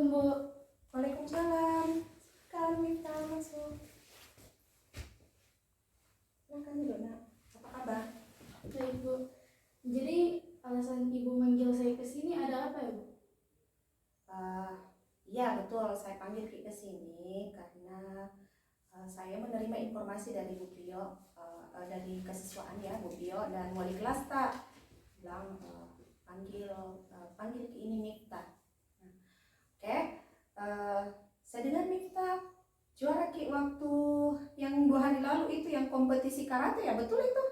Assalamualaikum, Bu. Waalaikumsalam. Silakan Mifta masuk. Silakan dulu nak. Apa kabar? Baik, Bu. Jadi alasan Ibu manggil saya ke sini ada apa ya, Bu? Iya betul, saya panggil Ki ke sini karena saya menerima informasi dari Bu Pio, dari kesiswaan ya Bu Pio dan wali kelas tak bilang panggil Ki ini Mifta. Oke, saya dengar Mifta juara Ki waktu yang 2 hari lalu itu yang kompetisi karate ya, betul itu?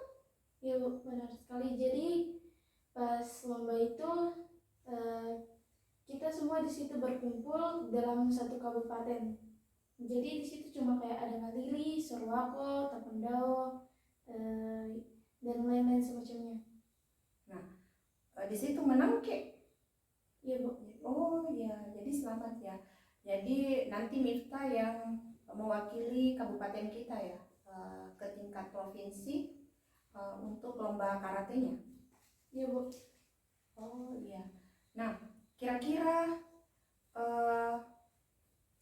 Ya, Bu, benar sekali. Jadi pas lomba itu kita semua di situ berkumpul dalam satu kabupaten. Jadi di situ cuma kayak ada Ngalili, Sorowako, Tapendao, dan lain-lain semacamnya. Nah, di situ menang Ki. Iya, Bu. Oh ya, jadi selamat ya. Jadi nanti Mifta yang mewakili kabupaten kita ya ke tingkat provinsi untuk lomba karatenya. Iya, Bu. Oh iya. Nah, kira-kira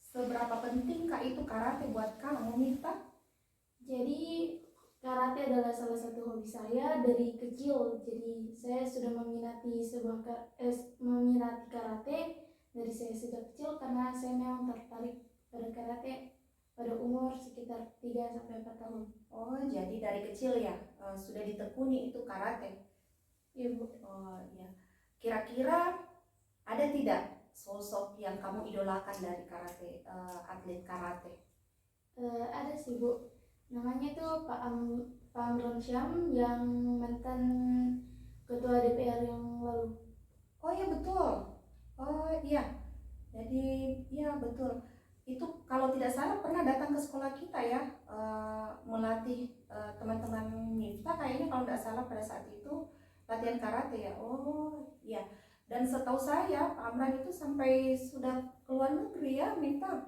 seberapa penting Kak itu karate buat kamu Mifta? Jadi karate adalah salah satu hobi saya dari kecil. Jadi saya sudah meminati meminati karate dari saya sejak kecil karena saya memang tertarik pada karate pada umur sekitar 3-4 tahun. Oh, jadi dari kecil ya sudah ditekuni itu karate. Iya, Bu. Oh iya. Kira-kira ada tidak sosok yang kamu idolakan dari karate, atlet karate? Ada sih, Bu. Namanya tuh Pak Amron Syam yang mantan ketua DPR yang lalu. Oh iya betul. Oh iya. Jadi iya betul. Itu kalau tidak salah pernah datang ke sekolah kita ya, melatih teman-teman Mifta kayaknya kalau tidak salah pada saat itu latihan karate ya. Oh iya. Dan setahu saya Pak Amran itu sampai sudah ke luar negeri ya Mifta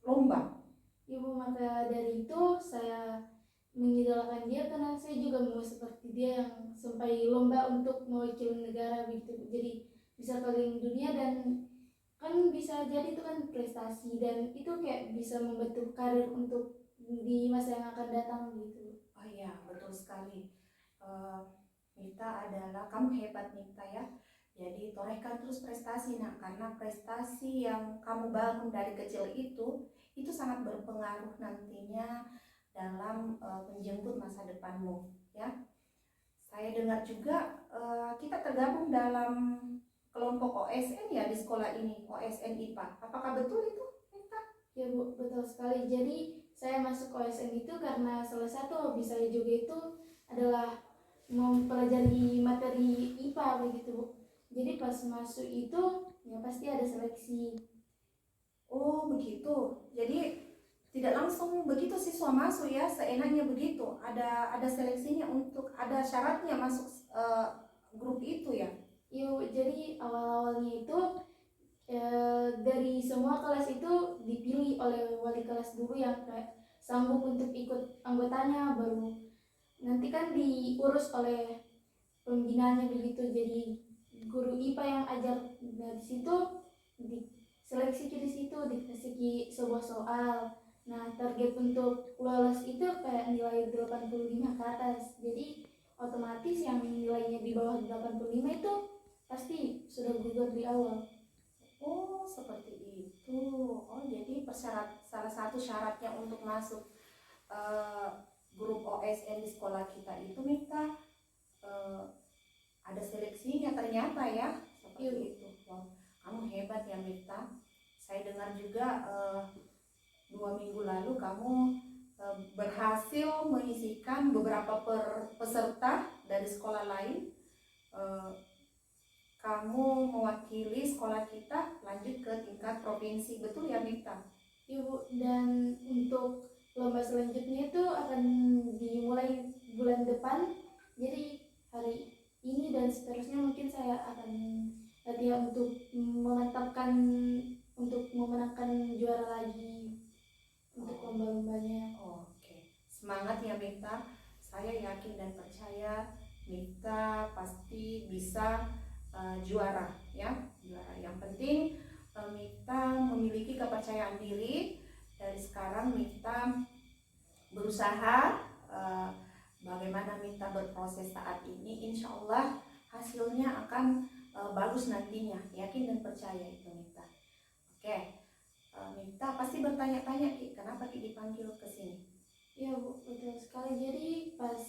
lomba. Ibu, maka dari itu saya mengidolakan dia karena saya juga mau seperti dia yang sampai lomba untuk mewakili negara begitu. Jadi bisa keliling dunia dan kan bisa jadi itu kan prestasi dan itu kayak bisa membentuk karir untuk di masa yang akan datang gitu. Oh iya betul sekali. Mifta adalah kamu hebat Mifta ya. Jadi torehkan terus prestasi nak, karena prestasi yang kamu bangun dari kecil itu sangat berpengaruh nantinya dalam menjemput masa depanmu ya. Saya dengar juga kita tergabung dalam kelompok OSN ya di sekolah ini, OSN IPA. Apakah betul itu Mifta? Ya, Bu, betul sekali. Jadi saya masuk OSN itu karena salah satu hobi saya juga itu adalah mempelajari materi IPA begitu, Bu. Jadi pas masuk itu ya pasti ada seleksi. Oh begitu. Jadi tidak langsung begitu siswa masuk ya, seenaknya begitu. Ada seleksinya untuk ada syaratnya masuk grup itu ya. Iya, Bu. Jadi awal-awalnya itu dari semua kelas itu dipilih oleh wali kelas dulu yang kayak sanggup untuk ikut anggotanya, baru nanti kan diurus oleh pembinaannya begitu. Jadi guru IPA yang ajar dari situ diseleksi di situ, dikasih sebuah soal. Nah, target untuk lolos itu kayak nilai 85 ke atas. Jadi otomatis yang nilainya di bawah 85 itu pasti sudah gugur di awal. Oh seperti itu. Oh jadi salah satu syaratnya untuk masuk grup OSN di sekolah kita itu Mita ada seleksinya ternyata ya, seperti itu. Wow, kamu hebat ya Mita. Saya dengar juga 2 minggu lalu kamu berhasil menyisihkan beberapa peserta dari sekolah lain. Kamu mewakili sekolah kita lanjut ke tingkat provinsi, betul ya Mita? Ibu, dan untuk lomba selanjutnya itu akan dimulai bulan depan. Jadi hari ini dan seterusnya mungkin saya akan latihan untuk memantapkan untuk memenangkan juara lagi untuk lomba-lombanya. Oke, semangat ya Mita. Saya yakin dan percaya Mita pasti bisa juara ya juara. Yang penting Mita memiliki kepercayaan diri. Dari sekarang Mita berusaha, bagaimana Mita berproses saat ini, insya Allah hasilnya akan bagus nantinya. Yakin dan percaya itu Mita. Oke, Mita pasti bertanya-tanya, Ki, kenapa Ki dipanggil ke sini? Iya Bu, betul sekali. Jadi pas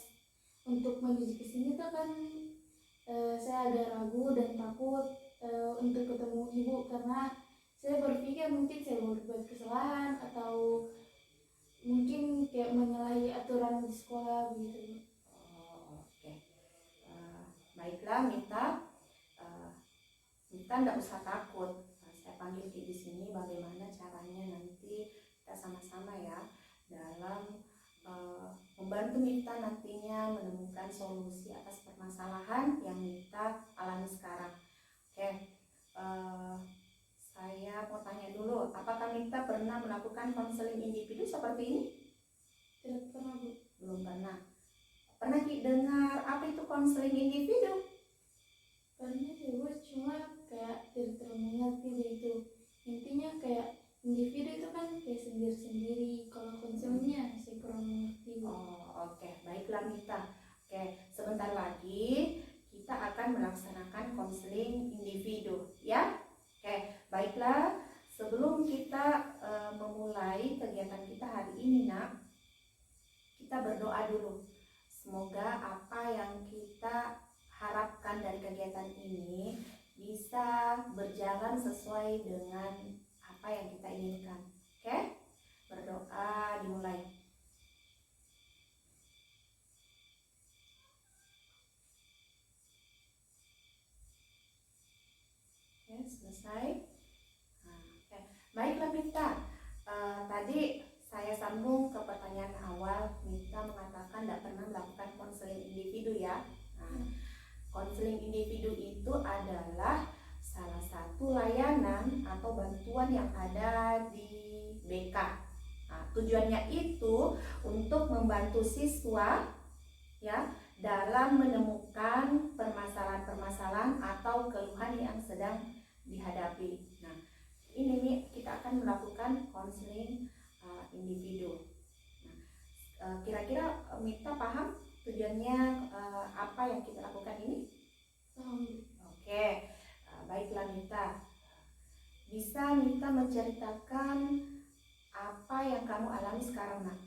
untuk menuju ke sini tuh kan saya agak ragu dan takut untuk ketemu ibu, karena saya berpikir mungkin saya berbuat kesalahan atau mungkin kayak menyalahi aturan di sekolah gitu. Oke. Baiklah Mita, Mita nggak usah takut. Saya panggil Ki di sini bagaimana caranya nanti kita sama-sama ya dalam membantu Mita nantinya menemukan solusi atas permasalahan yang Mita alami sekarang. Oke, saya mau tanya dulu, apakah Mita pernah melakukan konseling individu seperti ini? Tidak pernah Bu. Belum pernah. Pernah Ki dengar apa itu konseling individu? Pernah sih Bu, cuma kayak tidak terlalu mengerti begitu. Intinya kayak individu itu kan kayak sendiri-sendiri, kalau konselnya saya kurang mengerti Bu. Oke. Baiklah Mita. Oke, sebentar lagi kita akan melaksanakan konseling individu ya. Oke, baiklah. Sebelum kita memulai kegiatan kita hari ini Nak, kita berdoa dulu. Semoga apa yang kita harapkan dari kegiatan ini bisa berjalan sesuai dengan apa yang kita inginkan. Oke? Berdoa dimulai. Oke, selesai. Oke. Baiklah Mita. Tadi saya sambung ke pertanyaan awal. Mita mengatakan tidak pernah melakukan konseling individu ya. Konseling individu itu adalah salah satu layanan atau bantuan yang ada di BK. Tujuannya itu untuk membantu siswa ya dalam menemukan permasalahan-permasalahan atau keluhan yang sedang dihadapi. Nah, ini nih kita akan melakukan konseling individu. Nah, kira-kira Mita paham tujuannya apa yang kita lakukan ini? Oke, baiklah Mita. Bisa Mita menceritakan apa yang kamu alami sekarang Nak?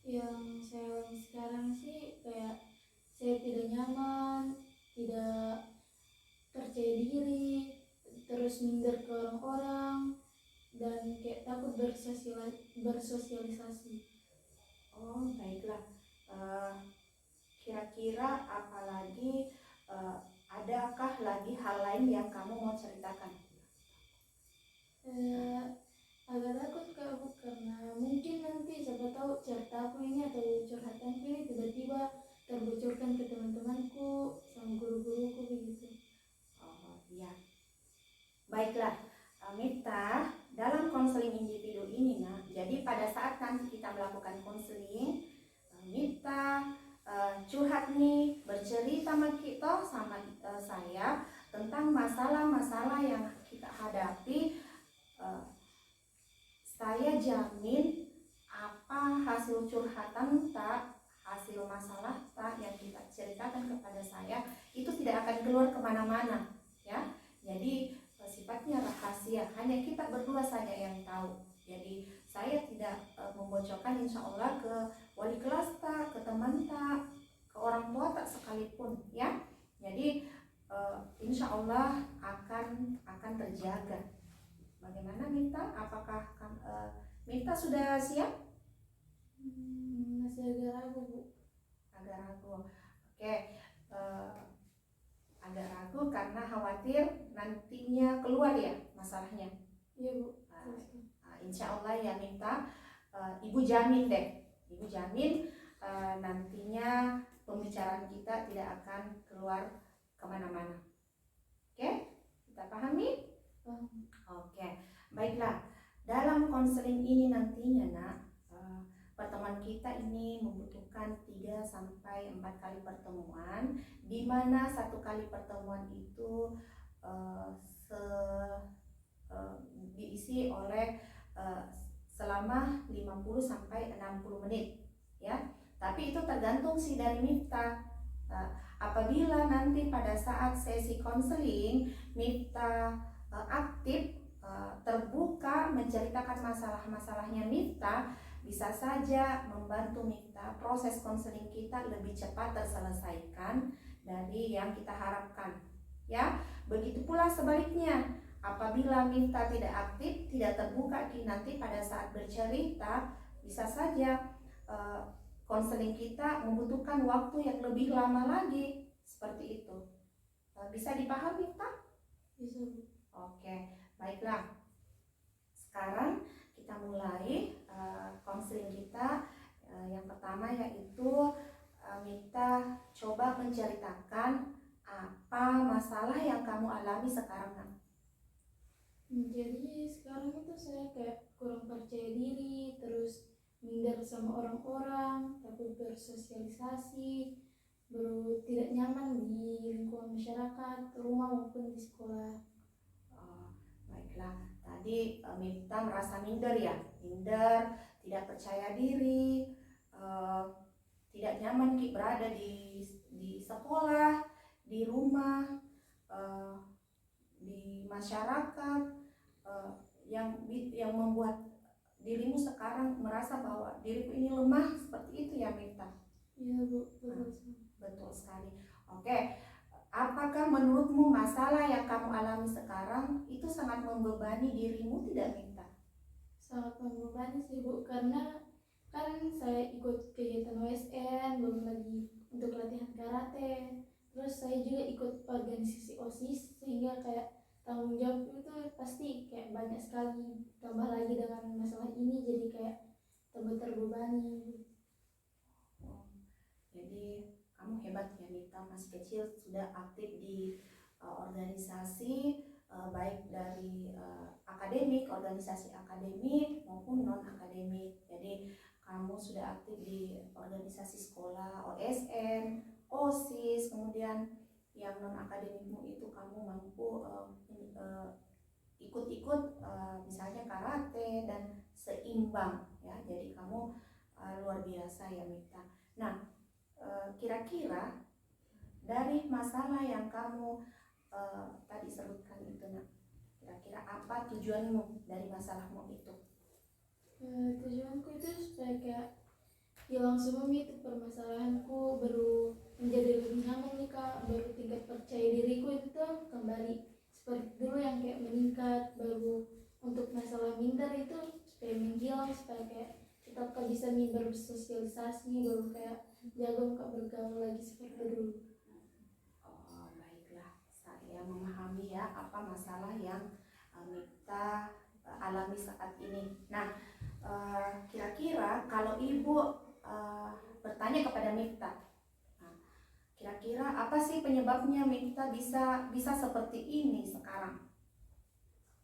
Yang saya alami sekarang sih kayak saya tidak nyaman, tidak percaya diri, terus minder ke orang-orang, dan kayak takut bersosialisasi. Oh, baiklah. Kira-kira apalagi, adakah lagi hal lain yang kamu mau ceritakan? Agak takut Kak Bu, karena mungkin nanti siapa tahu cerita aku ini atau curhatanku ini tiba-tiba terbocorkan ke teman-temanku sama guru-guruku begitu. Oh iya. Baiklah, Mita, dalam konseling individu ini Nak, jadi pada saat nanti kita melakukan konseling, Mita curhat nih, bercerita sama kita, sama saya tentang masalah-masalah yang kita hadapi. Saya jamin apa hasil curhatan tak, hasil masalah tak yang kita ceritakan kepada saya itu tidak akan keluar kemana-mana ya. Jadi sifatnya rahasia, hanya kita berdua saja yang tahu. Jadi saya tidak membocorkan insya Allah ke wali kelas tak, ke teman tak, ke orang tua tak sekalipun ya. Jadi insya Allah akan terjaga. Bagaimana Mita? Apakah Mita sudah siap? Masih agak ragu Bu. Agak ragu. Oke, agak ragu karena khawatir nantinya keluar ya masalahnya. Iya Bu. Insya Allah ya Mita, Ibu jamin deh. Ibu jamin nantinya pembicaraan kita tidak akan keluar kemana-mana. Oke, kita pahami? Oke, baiklah. Dalam konseling ini nantinya Nak, pertemuan kita ini membutuhkan 3-4 kali pertemuan, di mana 1 kali pertemuan itu diisi oleh selama 50 sampai 60 menit ya. Tapi itu tergantung sih dari Miftah. Apabila nanti pada saat sesi konseling Miftah aktif, terbuka menceritakan masalah-masalahnya Miftah, bisa saja membantu Miftah proses konseling kita lebih cepat terselesaikan dari yang kita harapkan ya. Begitu pula sebaliknya, apabila Miftah tidak aktif, tidak terbuka, nanti pada saat bercerita bisa saja konseling kita membutuhkan waktu yang lebih lama lagi, seperti itu. Bisa dipahami, Pak? Bisa. Oke, baiklah. Sekarang kita mulai konseling kita. Yang pertama yaitu Mita coba menceritakan apa masalah yang kamu alami sekarang, Nak. Jadi sekarang itu saya kayak kurang percaya diri, terus minder sama orang-orang, takut bersosialisasi, baru tidak nyaman di lingkungan masyarakat, rumah maupun di sekolah. Baiklah, tadi Mita merasa minder ya, minder, tidak percaya diri, tidak nyaman berada di sekolah, di rumah, di masyarakat, yang membuat dirimu sekarang merasa bahwa diriku ini lemah, seperti itu ya Mita? Iya Bu, betul. Betul sekali. Oke, apakah menurutmu masalah yang kamu alami sekarang itu sangat membebani dirimu tidak Mita? Sangat membebani sih Bu, karena kan saya ikut kegiatan OSN, belum lagi untuk latihan karate, terus saya juga ikut organisasi OSIS, sehingga kayak tanggung jawab itu pasti kayak banyak sekali, tambah lagi dengan masalah ini jadi kayak tambah terbebani. Jadi kamu hebat ya Mita, masih kecil sudah aktif di organisasi, baik dari akademik, organisasi akademik maupun non akademik. Jadi kamu sudah aktif di organisasi sekolah, OSN, OSIS, kemudian yang non akademikmu itu kamu mampu ikut-ikut misalnya karate dan seimbang ya. Jadi kamu luar biasa ya Mita. Nah, kira-kira dari masalah yang kamu tadi sebutkan itu, Nak, kira-kira apa tujuanmu dari masalahmu itu? Tujuanku itu supaya kayak hilang semua itu permasalahanku, baru menjadi lebih nyaman nih Kak, baru tingkat percaya diriku itu tuh kembali seperti dulu yang kayak meningkat, baru untuk masalah minder itu supaya menghilang, supaya kayak tetap Kak bisa nih bersosialisasi, baru kayak jago Kak bergaul lagi seperti dulu. Oh, baiklah, saya memahami ya apa masalah yang Mita alami saat ini. Nah, kira-kira kalau Ibu bertanya kepada Mita, kira-kira apa sih penyebabnya Mita bisa seperti ini sekarang?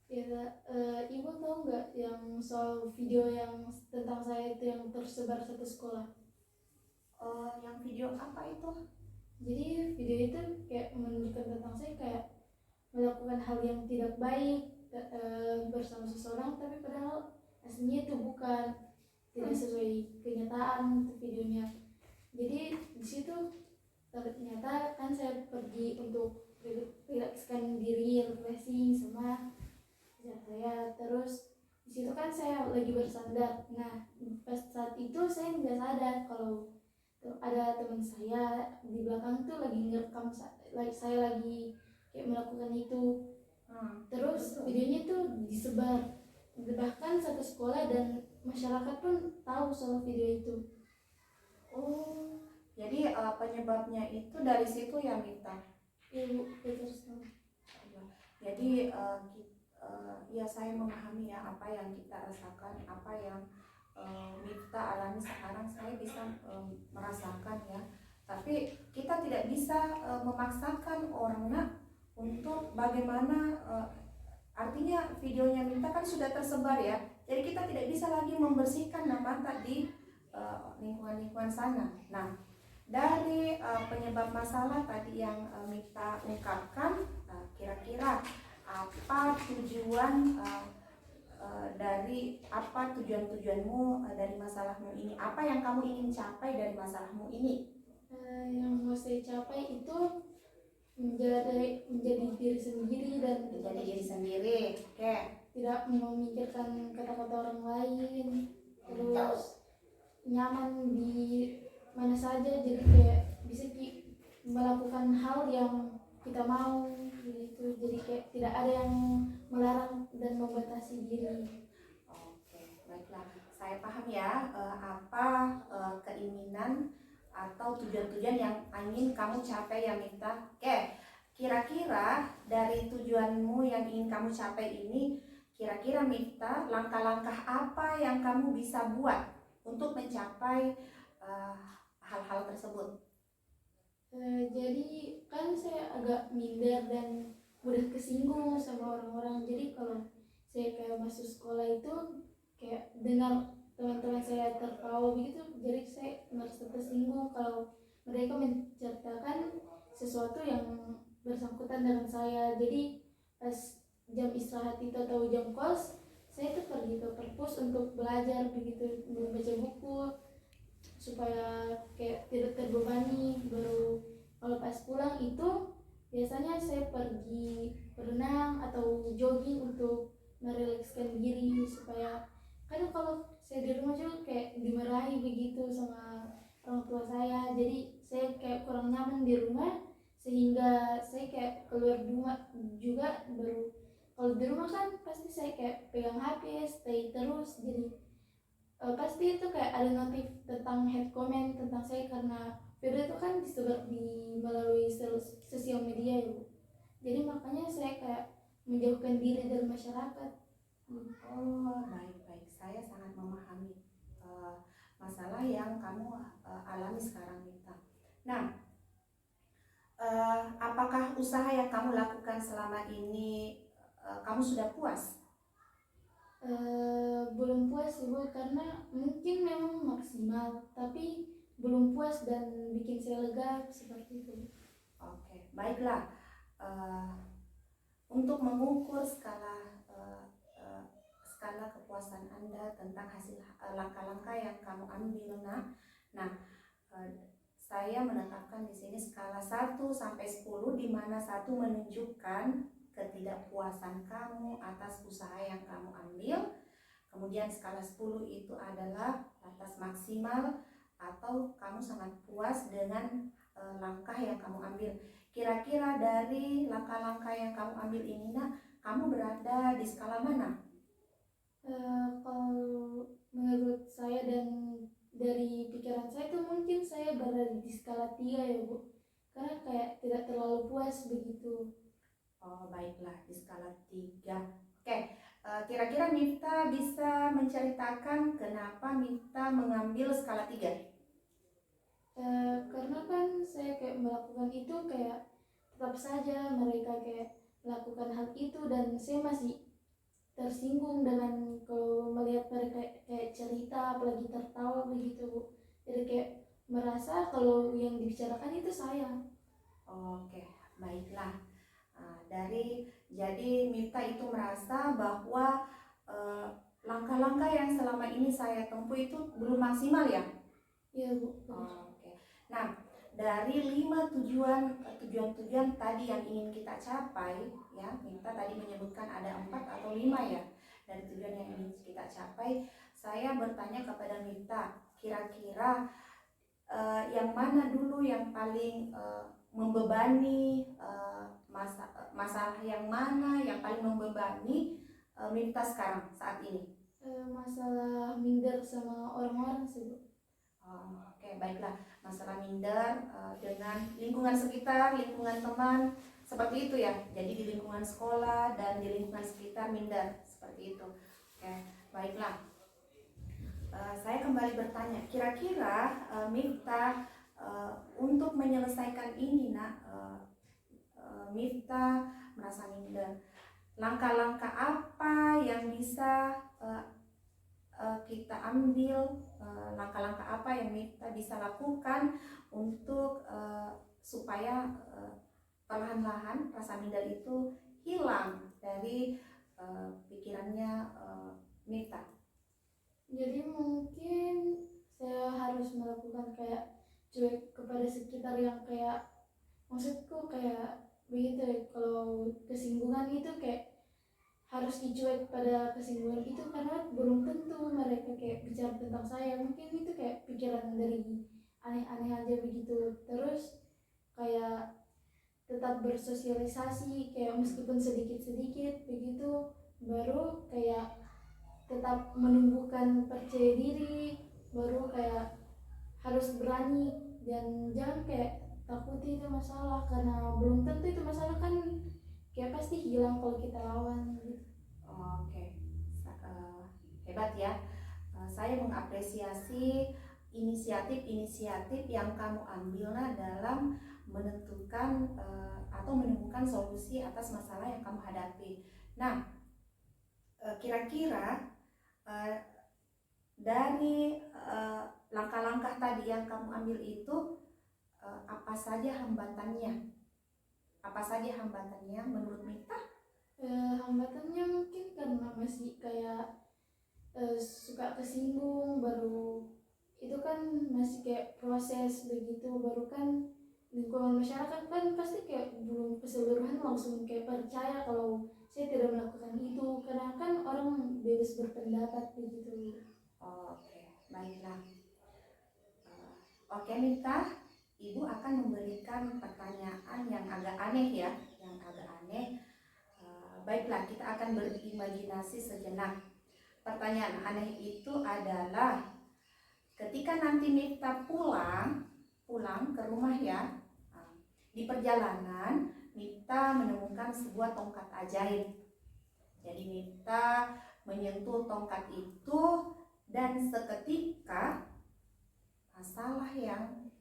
Ya, Ibu tahu nggak yang soal video yang tentang saya itu yang tersebar satu sekolah? Yang video apa itu? Jadi video itu kayak menunjukkan tentang saya kayak melakukan hal yang tidak baik bersama seseorang, tapi padahal aslinya itu bukan, tidak sesuai kenyataan itu videonya. Jadi di situ ternyata kan saya pergi untuk relakskan diri, refreshing sama saya, terus di situ kan saya lagi bersandar. Nah pas saat itu saya nggak sadar kalau ada teman saya di belakang tuh lagi ngerekam saya lagi kayak melakukan itu. Terus videonya tuh disebar, bahkan satu sekolah dan masyarakat pun tahu soal video itu. Oh, jadi penyebabnya itu dari situ ya Mita? Ibu betul sekali. Jadi ya saya memahami ya apa yang kita rasakan, apa yang Mita alami sekarang, saya bisa merasakan ya. Tapi kita tidak bisa memaksakan orang untuk bagaimana, artinya videonya Mita kan sudah tersebar ya. Jadi kita tidak bisa lagi membersihkan nama tadi lingkungan-lingkungan sana. Nah, dari penyebab masalah tadi yang Mita ungkapkan, kira-kira apa tujuan dari apa tujuanmu dari masalahmu ini? Apa yang kamu ingin capai dari masalahmu ini? Yang mau saya capai itu menjadi diri sendiri dan Menjadi diri sendiri. Oke. tidak memikirkan kata-kata orang lain, terus nyaman di mana saja, jadi kayak bisa melakukan hal yang kita mau begitu, jadi kayak tidak ada yang melarang dan membatasi diri. Oke, baiklah. Saya paham ya apa keinginan atau tujuan-tujuan yang ingin kamu capai ya Mifta. Oke, kira-kira dari tujuanmu yang ingin kamu capai ini, kira-kira Mifta, langkah-langkah apa yang kamu bisa buat untuk mencapai hal-hal tersebut? Jadi kan saya agak minder dan mudah kesinggung sama orang-orang, jadi kalau saya kayak masuk sekolah itu kayak dengar teman-teman saya tertawa begitu, jadi saya merasa tersinggung kalau mereka menceritakan sesuatu yang bersangkutan dengan saya. Jadi pas jam istirahat itu atau jam kos, saya tuh pergi ke perpus untuk belajar begitu, membaca buku supaya kayak tidak terbebani. Baru kalau pas pulang itu biasanya saya pergi berenang atau jogging untuk merelekskan diri, supaya kadang kalau saya di rumah juga kayak dimarahi begitu sama orang tua saya, jadi saya kayak kurang nyaman di rumah, sehingga saya kayak keluar rumah juga. Baru kalau di rumah kan pasti saya kayak pegang HP stay terus, jadi pasti itu kayak ada notif tentang head comment tentang saya, karena video itu kan disebar melalui sosial media ya Bu. Jadi makanya saya kayak menjauhkan diri dari masyarakat. Oh, baik-baik. Saya sangat memahami masalah yang kamu alami sekarang, Mita. Nah, apakah usaha yang kamu lakukan selama ini kamu sudah puas? Belum puas Ibu, karena mungkin memang maksimal, tapi belum puas dan bikin saya lega seperti itu. Oke, baiklah. Untuk mengukur skala kepuasan Anda tentang hasil langkah-langkah yang kamu ambil, nah, saya menetapkan di sini skala 1 sampai 10, di mana 1 menunjukkan ketidakpuasan kamu atas usaha yang kamu ambil. Kemudian skala 10 itu adalah batas maksimal atau kamu sangat puas dengan langkah yang kamu ambil. Kira-kira dari langkah-langkah yang kamu ambil ini, kamu berada di skala mana? Kalau menurut saya dan dari pikiran saya itu mungkin saya berada di skala 3 ya Bu, karena kayak tidak terlalu puas begitu. Oh, baiklah, di skala 3. Oke, kira-kira Mifta bisa menceritakan kenapa Mifta mengambil skala 3? Karena kan saya kayak melakukan itu kayak tetap saja mereka kayak melakukan hal itu, dan saya masih tersinggung dengan kalau melihat mereka kayak cerita apalagi tertawa begitu Bu. Jadi kayak merasa kalau yang dibicarakan itu saya. Oke, baiklah. Jadi Mifta itu merasa bahwa langkah-langkah yang selama ini saya tempuh itu belum maksimal ya? Iya Bu. Oke. Nah, dari 5 tujuan tadi yang ingin kita capai, ya, Mifta tadi menyebutkan ada 4 atau 5 ya, dari tujuan yang ingin kita capai. Saya bertanya kepada Mifta, kira-kira yang mana dulu yang paling membebani, masalah yang mana yang paling membebani Mifta sekarang saat ini? Masalah minder sama orang-orang sih Bu. Oke, baiklah. Masalah minder dengan lingkungan sekitar, lingkungan teman, seperti itu ya. Jadi di lingkungan sekolah dan di lingkungan sekitar minder, seperti itu. Oke, baiklah. Saya kembali bertanya, kira-kira Mifta untuk menyelesaikan ini, Mifta merasa minder. Langkah-langkah apa yang bisa kita ambil, langkah-langkah apa yang Mifta bisa lakukan untuk supaya perlahan-lahan rasa minder itu hilang dari pikirannya cuek kepada sekitar yang kayak, maksudku kayak begitu ya, kalau kesinggungan itu kayak harus dicuek pada kesinggungan itu karena belum tentu mereka kayak bicara tentang saya, mungkin itu kayak pikiran dari aneh-aneh aja begitu. Terus kayak tetap bersosialisasi kayak meskipun sedikit-sedikit begitu, baru kayak tetap menumbuhkan percaya diri, baru kayak harus berani dan jangan kayak takuti itu masalah karena belum tentu itu masalah kan kayak pasti hilang kalau kita lawan gitu. Oke, hebat ya. Saya mengapresiasi inisiatif-inisiatif yang kamu ambil dalam menentukan atau menemukan solusi atas masalah yang kamu hadapi. Nah, kira-kira dari langkah-langkah tadi yang kamu ambil itu apa saja hambatannya? Apa saja hambatannya menurut Mita? Hambatannya mungkin karena masih kayak suka kesinggung, baru itu kan masih kayak proses begitu, baru kan lingkungan masyarakat kan pasti kayak belum keseluruhan langsung kayak percaya kalau saya tidak melakukan itu karena kan orang bebas berpendapat begitu. Oke, baiklah. Oke Mita, Ibu akan memberikan pertanyaan yang agak aneh ya, yang agak aneh. Baiklah, kita akan berimajinasi sejenak. Pertanyaan aneh itu adalah ketika nanti Mita pulang ke rumah ya, di perjalanan Mita menemukan sebuah tongkat ajaib. Jadi Mita menyentuh tongkat itu dan seketika masalah yang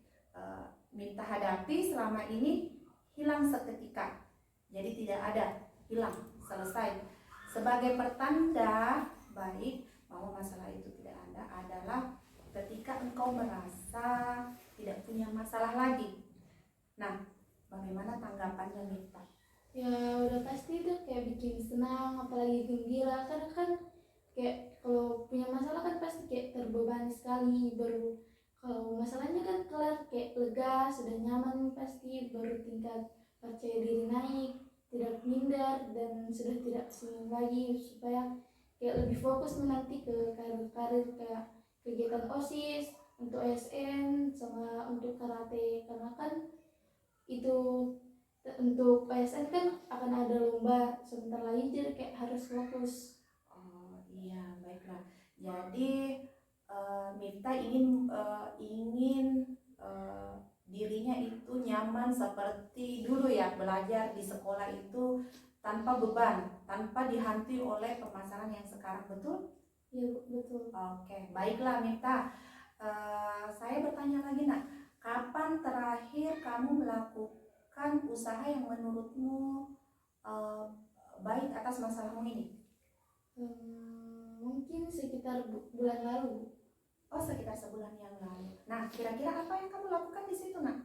Mita hadapi selama ini hilang seketika. Jadi tidak ada, hilang, selesai. Sebagai pertanda baik bahwa masalah itu tidak ada adalah ketika engkau merasa tidak punya masalah lagi. Nah, bagaimana tanggapannya Mita? Ya udah pasti itu kayak bikin senang, apalagi gembira karena kan kayak kalau punya masalah kan pasti kayak terbebani sekali, baru kalau masalahnya kan kelar kayak lega, sudah nyaman, pasti baru tingkat percaya diri naik, tidak minder dan sudah tidak kesinggung lagi, supaya kayak lebih fokus menanti ke karir-karir kayak kegiatan OSIS untuk ASN sama untuk karate, karena kan itu untuk ASN kan akan ada lomba sebentar lagi, jadi kayak harus fokus. Oh iya, baiklah. Jadi Mita ingin dirinya itu nyaman seperti dulu ya, belajar di sekolah itu tanpa beban, tanpa dihantui oleh permasalahan yang sekarang, betul? Ya betul. Oke, baiklah Mita. Saya bertanya lagi nak, kapan terakhir kamu melakukan usaha yang menurutmu baik atas masalahmu ini? Mungkin sekitar bulan lalu. Oh, sekitar sebulan yang lalu. Nah, kira-kira apa yang kamu lakukan di situ nak?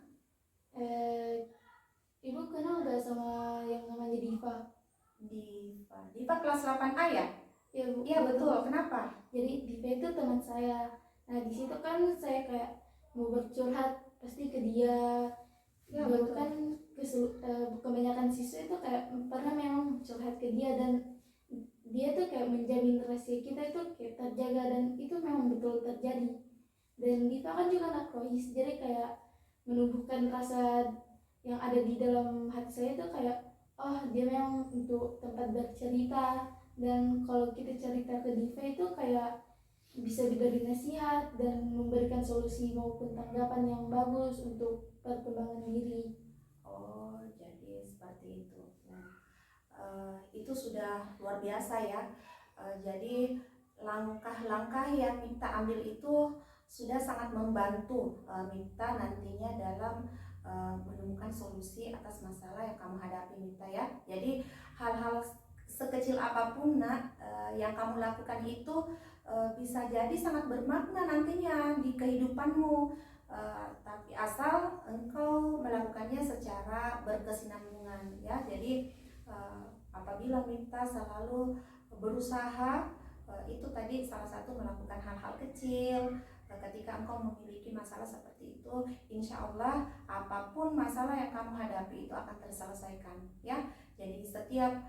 Ibu kenal gak sama yang namanya Diva? Diva kelas 8A ya? Ya Bu. Iya betul. Kenapa? Jadi Diva itu teman saya. Nah di situ kan saya kayak mau bercurhat pasti ke dia. Ya, baru betul. kan kebanyakan siswa itu kayak pernah memang curhat ke dia, dan dia tuh kayak menjamin rahasia kita itu kayak terjaga, dan itu memang betul terjadi. Dan Diva kan juga anak rohis, jadi kayak menumbuhkan rasa yang ada di dalam hati saya itu kayak, oh dia memang untuk tempat bercerita, dan kalau kita cerita ke Diva itu kayak bisa diberi nasihat dan memberikan solusi maupun tanggapan yang bagus untuk perkembangan diri. Oh, jadi seperti itu. Nah, itu sudah luar biasa ya. Jadi langkah-langkah yang Mita ambil itu sudah sangat membantu Mita nantinya dalam menemukan solusi atas masalah yang kamu hadapi Mita ya. Jadi hal-hal sekecil apapun yang kamu lakukan itu bisa jadi sangat bermakna nantinya di kehidupanmu, tapi asal engkau melakukannya secara berkesinambungan ya. Jadi apabila Mita selalu berusaha, itu tadi salah satu melakukan hal-hal kecil ketika engkau memiliki masalah seperti itu, insya Allah apapun masalah yang kamu hadapi itu akan terselesaikan, ya. Jadi setiap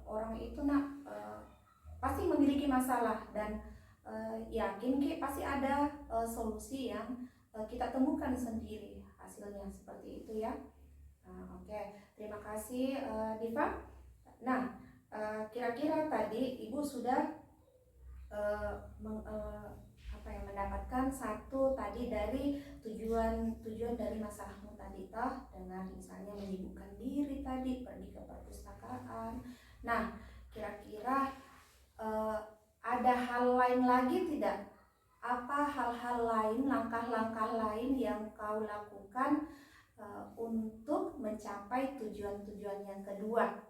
orang itu pasti memiliki masalah, dan yakin pasti ada solusi yang kita temukan sendiri hasilnya, seperti itu ya. Oke. Terima kasih Diva. Nah, kira-kira tadi Ibu sudah mendapatkan satu tadi dari tujuan dari masalahmu tadi, toh, dengan misalnya menyibukkan diri tadi, pergi ke perpustakaan. Nah, kira-kira ada hal lain lagi tidak? Apa hal-hal lain, langkah-langkah lain yang kau lakukan untuk mencapai tujuan-tujuan yang kedua?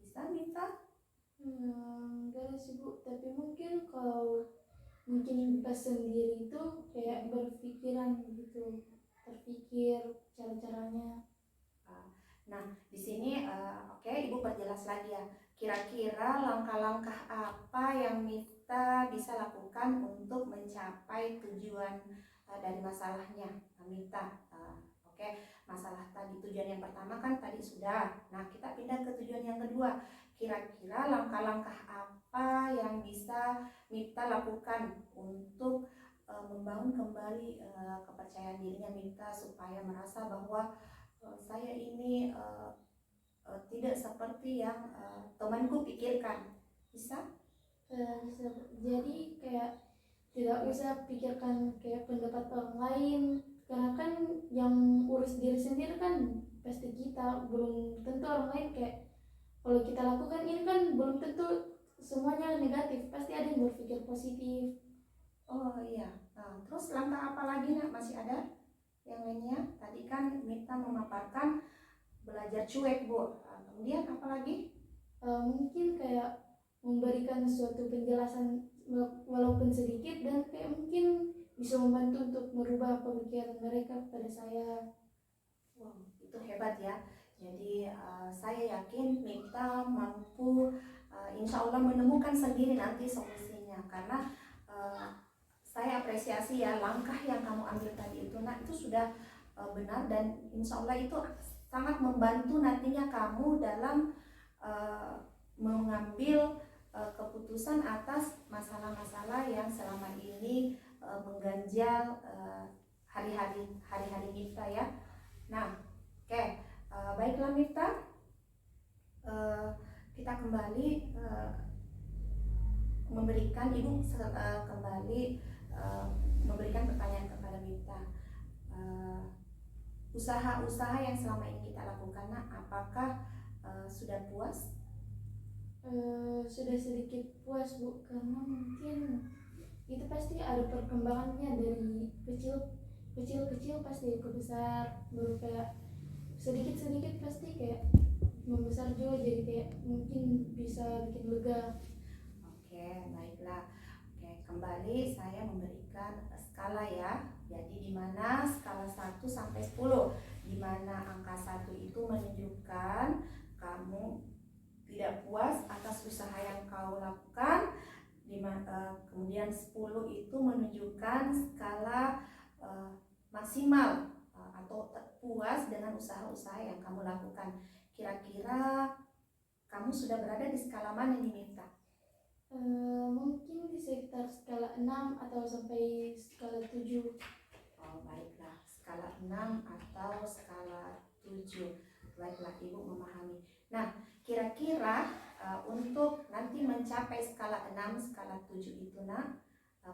Bisa minta? Enggak sih Bu, tapi mungkin kalau pas sendiri itu kayak berpikiran gitu, terpikir cara-caranya. Nah, di sini oke, Ibu perjelas lagi ya. Kira-kira langkah-langkah apa yang Mita bisa lakukan untuk mencapai tujuan dari masalahnya, Mita? Oke, masalah tadi tujuan yang pertama kan tadi sudah. Nah, kita pindah ke tujuan yang kedua. Kira-kira langkah-langkah apa yang bisa Mita lakukan untuk membangun kembali kepercayaan dirinya Mita, supaya merasa bahwa saya ini tidak seperti yang temanku pikirkan. Bisa? Bisa. Jadi kayak tidak usah pikirkan kayak pendapat orang lain, karena kan yang urus diri sendiri kan pasti kita, belum tentu orang lain. Kayak kalau kita lakukan ini kan belum tentu semuanya negatif, pasti ada yang berpikir positif. Oh iya. Nah, terus langkah apa lagi nak? Masih ada yang lainnya? Tadi kan Mita memaparkan belajar cuek, Bu. Kemudian apa lagi? Mungkin kayak memberikan suatu penjelasan walaupun sedikit, dan kayak mungkin bisa membantu untuk merubah pemikiran mereka pada saya. Wow, itu hebat ya. Jadi saya yakin Mita mampu insya Allah menemukan sendiri nanti solusinya, karena saya apresiasi ya langkah yang kamu ambil tadi itu. Nah, itu sudah benar, dan insya Allah itu sangat membantu nantinya kamu dalam mengambil keputusan atas masalah-masalah yang selama ini mengganjal hari-hari Mita ya. Nah, oke, baiklah Mita, kita kembali memberikan Ibu kembali memberikan pertanyaan kepada Mita. Usaha-usaha yang selama ini kita lakukan, nah, apakah sudah puas? Sudah sedikit puas Bu, karena mungkin itu pasti ada perkembangannya, dari kecil pasti ke besar, baru kayak sedikit pasti kayak membesar juga, jadi kayak mungkin bisa bikin lega. Oke, baiklah. Oke, kembali saya memberikan skala ya. Jadi di mana skala 1 sampai 10, di mana angka 1 itu menunjukkan kamu tidak puas atas usaha yang kau lakukan, kemudian 10 itu menunjukkan skala maksimal atau puas dengan usaha-usaha yang kamu lakukan. Kira-kira kamu sudah berada di skala mana nih Mita? Mungkin di sekitar skala 6 atau sampai skala 7. Oh, baiklah, skala 6 atau skala 7. Baiklah, Ibu memahami. Nah, kira-kira untuk nanti mencapai skala 6, skala 7 itu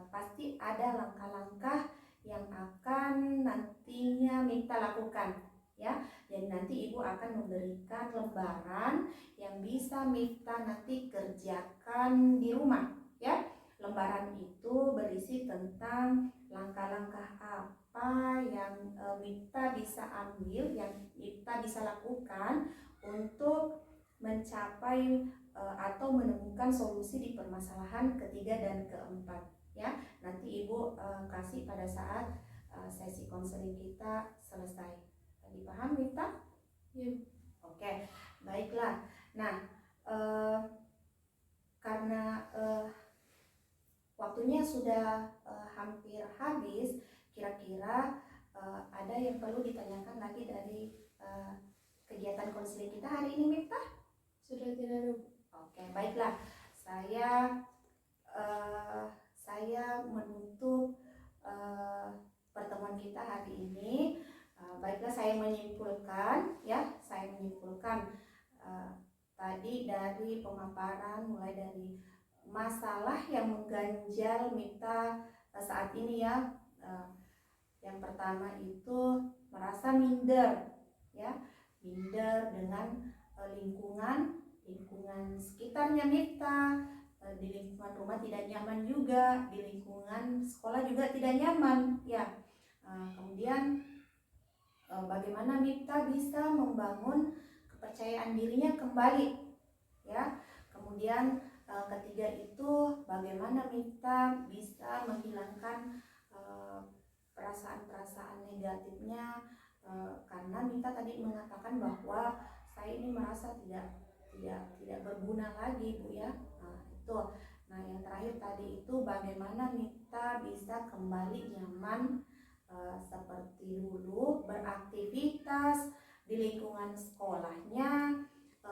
pasti ada langkah-langkah yang akan nantinya Mita lakukan ya. Jadi nanti Ibu akan memberikan lembaran yang bisa Mita nanti kerjakan di rumah ya. Lembaran itu berisi tentang langkah-langkah apa yang Mita bisa ambil, yang Mita bisa lakukan untuk mencapai atau menemukan solusi di permasalahan ketiga dan keempat ya. Nanti Ibu kasih pada saat sesi konseling kita selesai. Dipaham Mita? Ya. Oke, baiklah. Nah, karena waktunya sudah hampir habis. Kira-kira ada yang perlu ditanyakan lagi dari kegiatan konseling kita hari ini, Miftah? Sudah tidak ada, Bu. Oke, baiklah. Saya menutup pertemuan kita hari ini. Baiklah, saya menyimpulkan tadi dari pemaparan mulai dari masalah yang mengganjal Mita saat ini ya. Yang pertama itu merasa minder ya, minder dengan lingkungan sekitarnya Mita. Di lingkungan rumah tidak nyaman juga, di lingkungan sekolah juga tidak nyaman ya. Kemudian bagaimana Mita bisa membangun kepercayaan dirinya kembali ya. Kemudian ketiga itu bagaimana Mita bisa menghilangkan perasaan-perasaan negatifnya, karena Mita tadi mengatakan bahwa saya ini merasa tidak berguna lagi, Bu ya. Nah yang terakhir tadi itu bagaimana Mita bisa kembali nyaman seperti dulu beraktivitas di lingkungan sekolahnya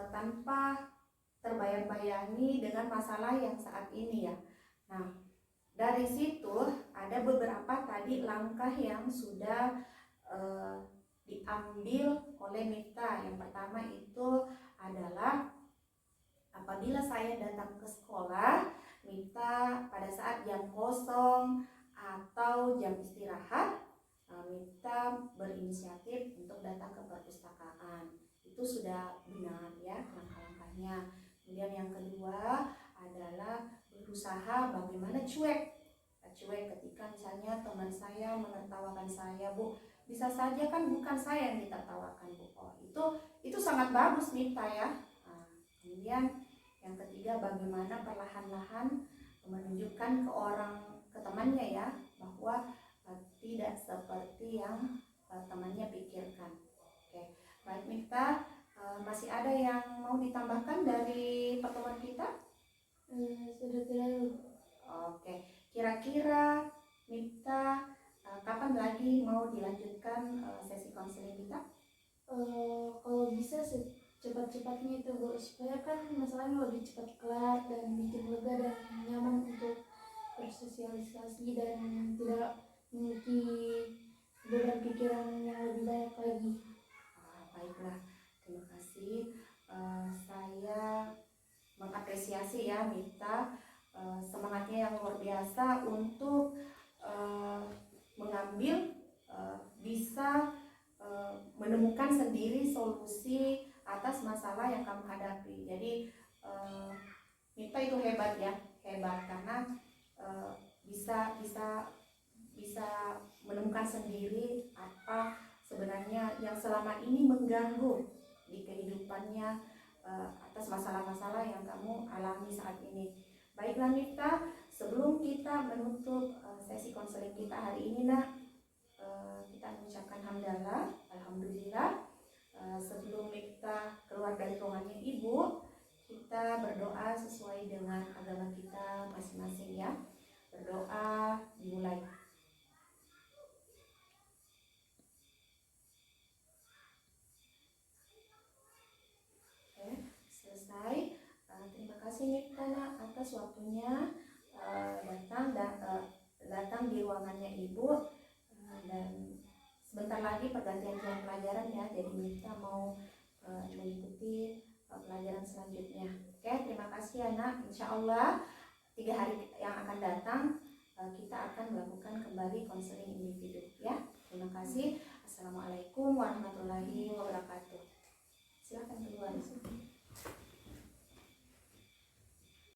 tanpa terbayang-bayangi dengan masalah yang saat ini ya. Nah dari situ ada beberapa tadi langkah yang sudah diambil oleh Mita. Yang pertama itu adalah apabila saya datang ke sekolah, Mita pada saat jam kosong atau jam istirahat, Mita berinisiatif untuk datang ke perpustakaan. Itu sudah benar ya langkah-langkahnya. Kemudian yang kedua adalah berusaha bagaimana cuek ketika misalnya teman saya menertawakan saya, Bu. Bisa saja kan bukan saya yang ditertawakan, Bu. Itu sangat bagus Mita ya. Kemudian yang ketiga bagaimana perlahan-lahan menunjukkan ke temannya ya bahwa tidak seperti yang temannya pikirkan. Oke, baik Mita, masih ada yang mau ditambahkan dari pertemuan kita? Sudah tidak ada, Bu. Oke, kira-kira Mita kapan lagi mau dilanjutkan sesi konseling kita? Kalau bisa cepat-cepatnya itu, Bu, supaya kan masalahnya lebih cepat kelar dan bikin lega dan nyaman untuk bersosialisasi dan tidak memiliki beban pikiran yang lebih banyak lagi. Baiklah, terima kasih. Saya mengapresiasi ya Mita, semangatnya yang luar biasa untuk mengambil bisa menemukan sendiri solusi atas masalah yang kamu hadapi. Jadi Mita itu hebat ya, hebat karena bisa menemukan sendiri apa sebenarnya yang selama ini mengganggu di kehidupannya atas masalah-masalah yang kamu alami saat ini. Baiklah Mita, sebelum kita menutup sesi konseling kita hari ini kita mengucapkan hamdalah, alhamdulillah. Sebelum Mita keluar dari ruangannya Ibu, kita berdoa sesuai dengan agama kita masing-masing ya. Berdoa dimulai. Oke, selesai. Terima kasih Mita atas waktunya datang di ruangannya Ibu, dan sebentar lagi pergantian jam pelajaran ya, jadi Mita mau mengikuti pelajaran selanjutnya. Oke, terima kasih anak. Insya Allah 3 hari yang akan datang kita akan melakukan kembali konseling individu ya. Terima kasih. Assalamualaikum warahmatullahi wabarakatuh.